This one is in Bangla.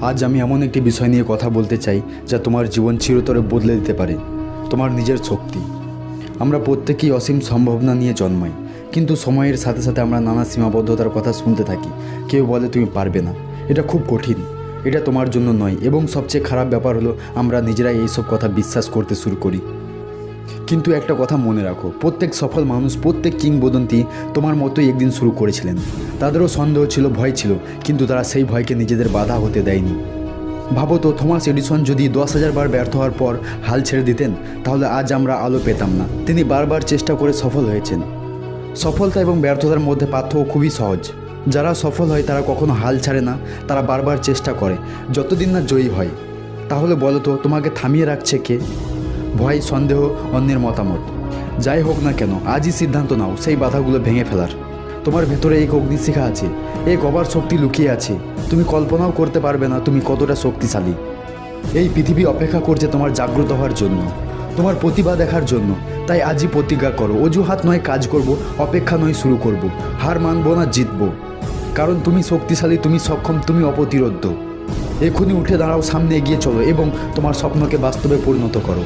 আজ আমি এমন একটি বিষয় নিয়ে কথা বলতে চাই যা তোমার জীবন চিরতরে বদলে দিতে পারে, তোমার নিজের শক্তি। আমরা প্রত্যেকেই অসীম সম্ভাবনা নিয়ে জন্মাই, কিন্তু সময়ের সাথে সাথে আমরা নানা সীমাবদ্ধতার কথা শুনতে থাকি। কেউ বলে তুমি পারবে না, এটা খুব কঠিন, এটা তোমার জন্য নয়, এবং সবচেয়ে খারাপ ব্যাপার হলো আমরা নিজেরাই এইসব কথা বিশ্বাস করতে শুরু করি। কিন্তু একটা কথা মনে রাখো, প্রত্যেক সফল মানুষ, প্রত্যেক কিংবদন্তি তোমার মতোই একদিন শুরু করেছিলেন। তাদেরও সন্দেহ ছিল, ভয় ছিল, কিন্তু তারা সেই ভয়কে নিজেদের বাধা হতে দেয়নি। ভাবো তো, থমাস এডিসন যদি 10,000 বার ব্যর্থ হওয়ার পর হাল ছেড়ে দিতেন, তাহলে আজ আমরা আলো পেতাম না। তিনি বারবার চেষ্টা করে সফল হয়েছেন। সফলতা এবং ব্যর্থতার মধ্যে পার্থক্য খুবই সহজ। যারা সফল হয় তারা কখনো হাল ছাড়ে না, তারা বারবার চেষ্টা করে যতদিন না জয়ী হয়। তাহলে বলো তো, তোমাকে থামিয়ে রাখছে কে? ভয়, সন্দেহ, অন্যের মতামত? যাই হোক না কেন, আজই সিদ্ধান্ত নাও সেই বাধাগুলো ভেঙে ফেলার। তোমার ভেতরে এক অগ্নিশিখা আছে, এক অবার শক্তি লুকিয়ে আছে। তুমি কল্পনাও করতে পারবে না তুমি কতটা শক্তিশালী। এই পৃথিবী অপেক্ষা করছে তোমার জাগ্রত হওয়ার জন্য, তোমার প্রতিভা দেখার জন্য। তাই আজই প্রতিজ্ঞা করো, অজুহাত নয়, কাজ করব, অপেক্ষা নয়, শুরু করব। হার মানব না, জিতব। কারণ তুমি শক্তিশালী, তুমি সক্ষম, তুমি অপ্রতিরোধ্য। এখনই উঠে দাঁড়াও, সামনে এগিয়ে চলো এবং তোমার স্বপ্নকে বাস্তবে পরিণত করো।